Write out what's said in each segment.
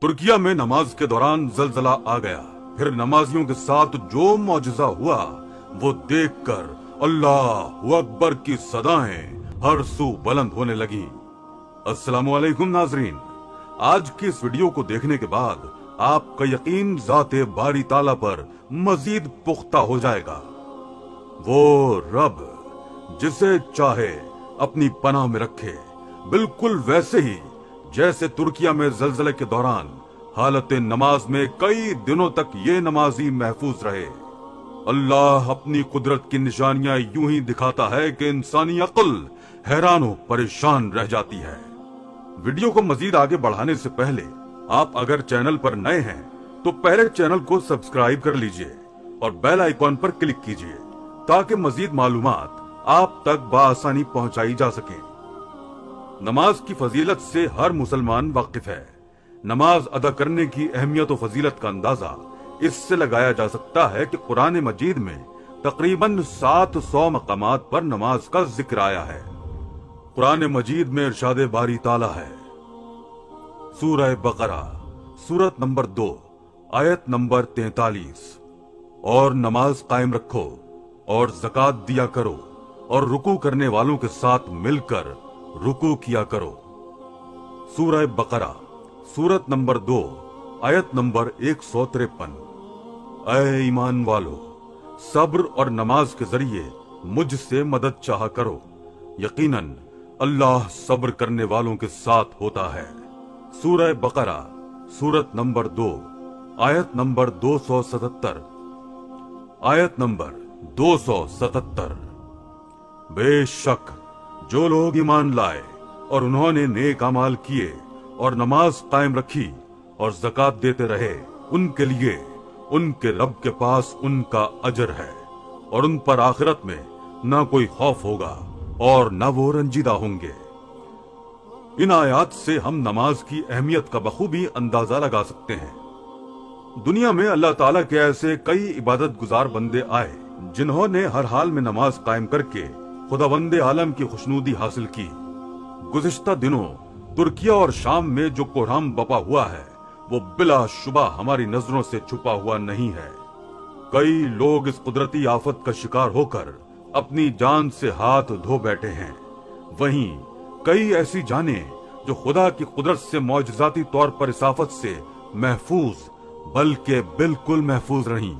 तुर्किया में नमाज के दौरान जलजला आ गया। फिर नमाजियों के साथ जो मौजज़ा हुआ वो देखकर अल्लाह अकबर की सदाएं हर सू बुलंद होने लगी। अस्सलामु अलैकुम नाजरीन, आज की इस वीडियो को देखने के बाद आपका यकीन ज़ाते बारी ताला पर मजीद पुख्ता हो जाएगा। वो रब जिसे चाहे अपनी पनाह में रखे, बिल्कुल वैसे ही जैसे तुर्किया में जलजले के दौरान हालत नमाज में कई दिनों तक ये नमाजी महफूज रहे। अल्लाह अपनी कुदरत की निशानियां यूं ही दिखाता है कि इंसानी अक्ल हैरान हो परेशान रह जाती है। वीडियो को मजीद आगे बढ़ाने से पहले आप अगर चैनल पर नए हैं तो पहले चैनल को सब्सक्राइब कर लीजिए और बेल आइकॉन पर क्लिक कीजिए ताकि मजीद मालूमात आप तक बआसानी पहुंचाई जा सके। नमाज की फजीलत से हर मुसलमान वाकिफ है। नमाज अदा करने की अहमियत और फजीलत का अंदाजा इससे लगाया जा सकता है कि कुरान मजीद में तकरीबन 700 मकामात पर नमाज का जिक्र आया है। कुरान मजीद में इरशाद बारी ताला है, सूरह बकरा सूरत नंबर 2 आयत नंबर 43, और नमाज कायम रखो और ज़कात दिया करो और रुकू करने वालों के साथ मिलकर रुकू किया करो। सूरह बकरा सूरत नंबर 2 आयत नंबर 153। ऐ ईमान वालो, सब्र और नमाज के जरिए मुझसे मदद चाहा करो, यकीनन अल्लाह सब्र करने वालों के साथ होता है। सूरह बकरा सूरत नंबर 2 आयत नंबर 277, आयत नंबर 277। बेशक जो लोग ईमान लाए और उन्होंने नेक अमाल किए और नमाज कायम रखी और ज़कात देते रहे, उनके लिए उनके रब के पास उनका अजर है और उन पर आखिरत में न कोई खौफ होगा और न वो रंजीदा होंगे। इन आयात से हम नमाज की अहमियत का बखूबी अंदाजा लगा सकते हैं। दुनिया में अल्लाह ताला के ऐसे कई इबादत गुजार बंदे आए जिन्होंने हर हाल में नमाज कायम करके खुदावंदे आलम की खुशनूदी हासिल की। गुज़िश्ता दिनों तुर्किया और शाम में जो कोहराम बपा हुआ है वो बिला शुबा हमारी नजरों से छुपा हुआ नहीं है। कई लोग इस कुदरती आफत का शिकार होकर अपनी जान से हाथ धो बैठे हैं। वहीं कई ऐसी जानें जो खुदा की कुदरत से मौजज़ाती तौर पर इस आफत से महफूज बल्कि बिल्कुल महफूज रहीं।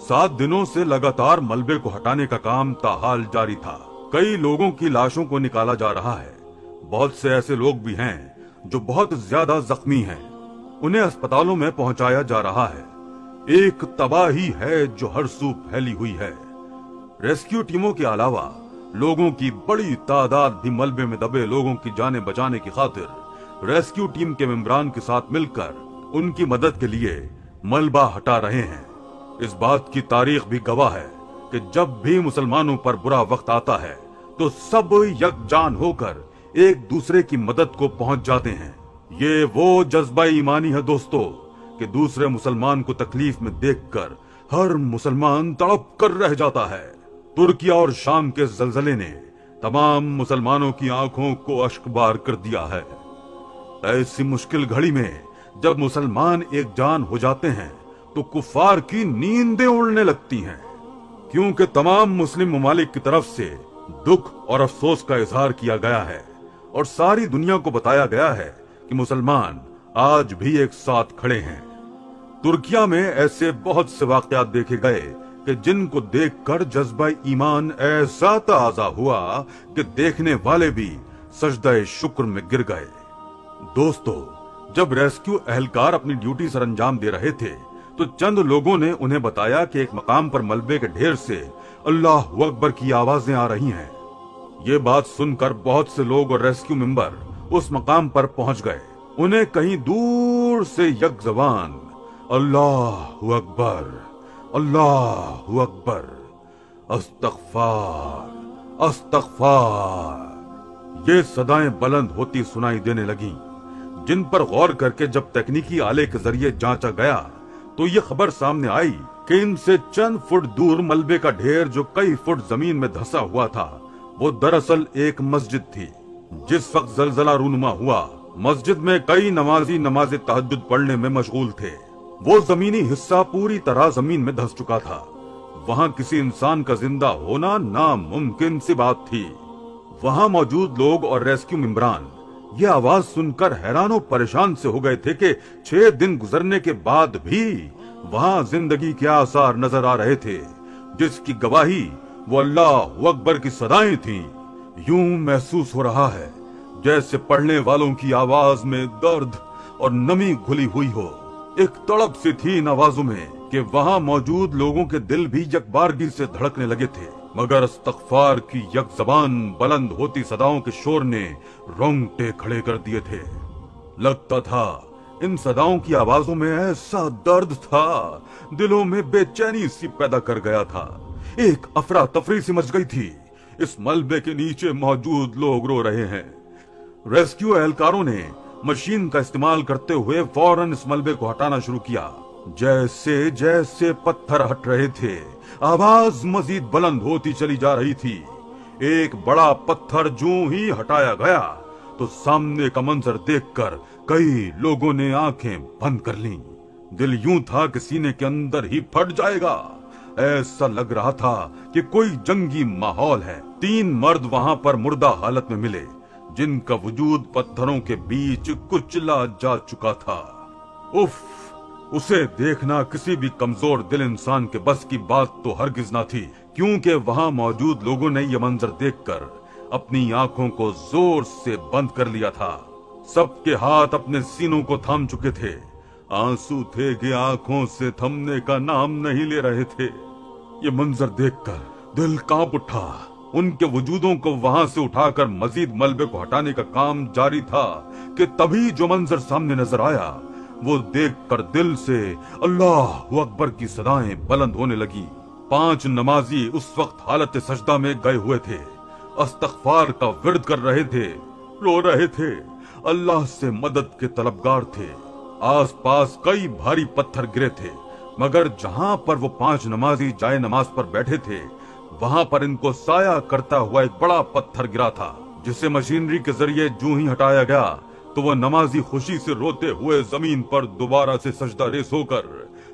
7 दिनों से लगातार मलबे को हटाने का काम ताहाल जारी था। कई लोगों की लाशों को निकाला जा रहा है। बहुत से ऐसे लोग भी हैं जो बहुत ज्यादा जख्मी हैं, उन्हें अस्पतालों में पहुंचाया जा रहा है। एक तबाही है जो हर सू फैली हुई है। रेस्क्यू टीमों के अलावा लोगों की बड़ी तादाद भी मलबे में दबे लोगों की जानें बचाने की खातिर रेस्क्यू टीम के मेंबरान के साथ मिलकर उनकी मदद के लिए मलबा हटा रहे हैं। इस बात की तारीख भी गवाह है कि जब भी मुसलमानों पर बुरा वक्त आता है तो सब यकजान होकर एक दूसरे की मदद को पहुंच जाते हैं। ये वो जज्बा ईमानी है दोस्तों कि दूसरे मुसलमान को तकलीफ में देखकर हर मुसलमान तड़प कर रह जाता है। तुर्किया और शाम के जलजले ने तमाम मुसलमानों की आंखों को अश्कबार कर दिया है। ऐसी मुश्किल घड़ी में जब मुसलमान एक जान हो जाते हैं तो कुफार की नींदें उड़ने लगती हैं, क्योंकि तमाम मुस्लिम ममालिक की तरफ से दुख और अफसोस का इजहार किया गया है और सारी दुनिया को बताया गया है कि मुसलमान आज भी एक साथ खड़े हैं। तुर्किया में ऐसे बहुत से वाकयात देखे गए कि जिनको देखकर जज्बा ईमान ऐसा ताजा हुआ कि देखने वाले भी सजदा शुक्र में गिर गए। दोस्तों, जब रेस्क्यू एहलकार अपनी ड्यूटी सर अंजाम दे रहे थे तो चंद लोगों ने उन्हें बताया कि एक मकाम पर मलबे के ढेर से अल्लाह अकबर की आवाजें आ रही हैं। ये बात सुनकर बहुत से लोग और रेस्क्यू मेंबर उस मकाम पर पहुंच गए। उन्हें कहीं दूर से यक ज़बान अल्लाह अकबर, अल्लाह अकबर, अस्तगफार, अस्तगफार, ये सदाएं बुलंद होती सुनाई देने लगीं, जिन पर गौर करके जब तकनीकी आले के जरिए जांचा गया तो ये खबर सामने आई कि इनसे चंद फुट दूर मलबे का ढेर जो कई फुट जमीन में धंसा हुआ था वो दरअसल एक मस्जिद थी। जिस वक्त जलजला रूनुमा हुआ मस्जिद में कई नमाजी नमाज तहज्जुद पढ़ने में मशगूल थे। वो जमीनी हिस्सा पूरी तरह जमीन में धंस चुका था। वहां किसी इंसान का जिंदा होना नामुमकिन सी बात थी। वहां मौजूद लोग और रेस्क्यू मेंबरान ये आवाज सुनकर हैरान परेशान से हो गए थे कि 6 दिन गुजरने के बाद भी वहां जिंदगी के आसार नजर आ रहे थे, जिसकी गवाही वो अल्लाह अकबर की सदाएं थीं। यूं महसूस हो रहा है जैसे पढ़ने वालों की आवाज में दर्द और नमी घुली हुई हो। एक तड़प सी थी इन आवाजों में कि वहां मौजूद लोगों के दिल भी यकबारगी से धड़कने लगे थे। मगर इस्तग़फ़ार की यकज़बान बुलंद होती सदाओं के शोर ने रोंगटे खड़े कर दिए थे। लगता था इन सदाओं की आवाजों में ऐसा दर्द था, दिलों में बेचैनी सी पैदा कर गया था। एक अफरा तफरी सी मच गई थी। इस मलबे के नीचे मौजूद लोग रो रहे हैं। रेस्क्यू एहलकारों ने मशीन का इस्तेमाल करते हुए फौरन इस मलबे को हटाना शुरू किया। जैसे जैसे पत्थर हट रहे थे, आवाज मजीद बुलंद होती चली जा रही थी। एक बड़ा पत्थर जो ही हटाया गया तो सामने का मंजर देखकर कई लोगों ने आंखें बंद कर लीं। दिल यूं था कि सीने के अंदर ही फट जाएगा। ऐसा लग रहा था कि कोई जंगी माहौल है। 3 मर्द वहां पर मुर्दा हालत में मिले, जिनका वजूद पत्थरों के बीच कुचला जा चुका था। उफ, उसे देखना किसी भी कमजोर दिल इंसान के बस की बात तो हरगिज ना थी, क्योंकि वहां मौजूद लोगों ने यह मंजर देखकर अपनी आंखों को जोर से बंद कर लिया था। सबके हाथ अपने सीनों को थाम चुके थे। आंसू थे कि आंखों से थमने का नाम नहीं ले रहे थे। ये मंजर देखकर दिल कांप उठा। उनके वजूदों को वहां से उठाकर मजीद मलबे को हटाने का काम जारी था कि तभी जो मंजर सामने नजर आया वो देखकर दिल से अल्लाह अकबर की सदाएं बुलंद होने लगी। 5 नमाजी उस वक्त हालत सजदा में गए हुए थे, इस्तग़फ़ार का विर्द कर रहे थे, रो रहे थे, अल्लाह से मदद के तलबगार थे। आसपास कई भारी पत्थर गिरे थे, मगर जहां पर वो 5 नमाजी जाए नमाज पर बैठे थे वहां पर इनको साया करता हुआ एक बड़ा पत्थर गिरा था, जिसे मशीनरी के जरिए जो ही हटाया गया तो वो नमाजी खुशी से रोते हुए जमीन पर दोबारा से सजदा रेस होकर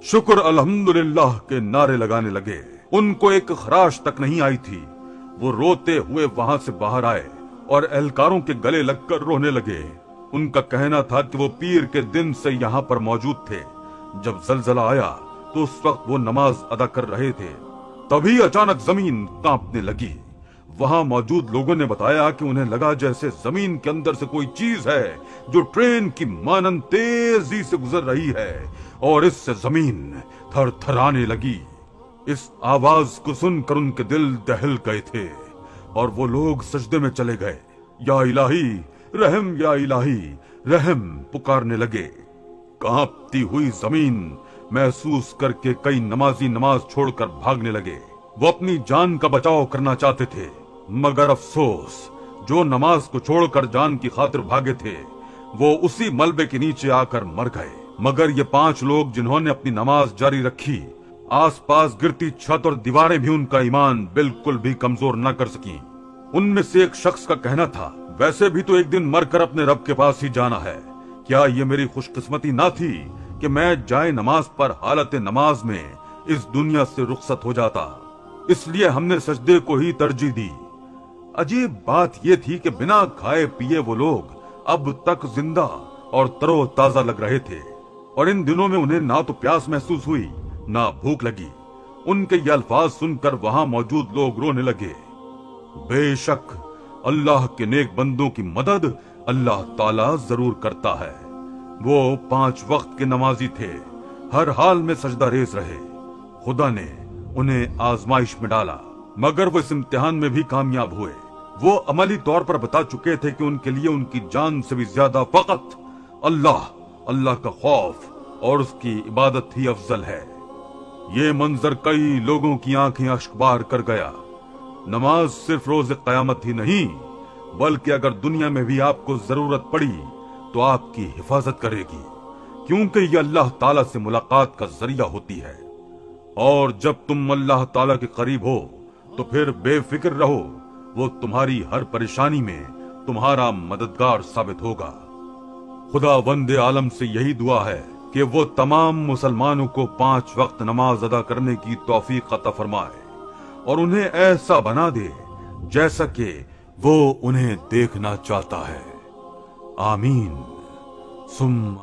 शुक्र अल्हम्दुलिल्लाह के नारे लगाने लगे। उनको एक खराश तक नहीं आई थी। वो रोते हुए वहां से बाहर आए और एहलकारों के गले लगकर रोने लगे। उनका कहना था कि वो पीर के दिन से यहाँ पर मौजूद थे। जब जलजला आया तो उस वक्त वो नमाज अदा कर रहे थे। तभी अचानक जमीन कांपने लगी। वहां मौजूद लोगों ने बताया कि उन्हें लगा जैसे जमीन के अंदर से कोई चीज है जो ट्रेन की मानन तेजी से गुजर रही है और इससे जमीन थरथराने लगी। इस आवाज को सुनकर उनके दिल दहल गए थे और वो लोग सजदे में चले गए। या इलाही रहम, या इलाही रहम पुकारने लगे। कांपती हुई जमीन महसूस करके कई नमाजी नमाज छोड़कर भागने लगे। वो अपनी जान का बचाव करना चाहते थे, मगर अफसोस जो नमाज को छोड़कर जान की खातिर भागे थे वो उसी मलबे के नीचे आकर मर गए। मगर ये 5 लोग जिन्होंने अपनी नमाज जारी रखी, आसपास गिरती छत और दीवारें भी उनका ईमान बिल्कुल भी कमजोर न कर सकी। उनमें से एक शख्स का कहना था, वैसे भी तो एक दिन मरकर अपने रब के पास ही जाना है। क्या ये मेरी खुशकिस्मती ना थी कि मैं जाए नमाज पर हालत नमाज में इस दुनिया से रुखसत हो जाता। इसलिए हमने सजदे को ही तरजीह दी। अजीब बात यह थी कि बिना खाए पिए वो लोग अब तक जिंदा और तरोताजा लग रहे थे और इन दिनों में उन्हें ना तो प्यास महसूस हुई ना भूख लगी। उनके ये अल्फाज सुनकर वहां मौजूद लोग रोने लगे। बेशक अल्लाह के नेक बंदों की मदद अल्लाह ताला जरूर करता है। वो 5 वक्त के नमाजी थे, हर हाल में सजदा रेज रहे। खुदा ने उन्हें आजमाइश में डाला, मगर वो इस इम्तिहान में भी कामयाब हुए। वो अमली तौर पर बता चुके थे कि उनके लिए उनकी जान से भी ज्यादा फकत अल्लाह का खौफ और उसकी इबादत ही अफजल है। ये मंजर कई लोगों की आंखें अश्कबार कर गया। नमाज सिर्फ रोज कयामत ही नहीं, बल्कि अगर दुनिया में भी आपको जरूरत पड़ी तो आपकी हिफाजत करेगी, क्योंकि ये अल्लाह ताला से मुलाकात का जरिया होती है। और जब तुम अल्लाह ताला के करीब हो तो फिर बेफिक्र रहो, वो तुम्हारी हर परेशानी में तुम्हारा मददगार साबित होगा। खुदा वंदे आलम से यही दुआ है कि वो तमाम मुसलमानों को 5 वक्त नमाज अदा करने की तौफीक अता फरमाए और उन्हें ऐसा बना दे जैसा कि वो उन्हें देखना चाहता है। आमीन। सुम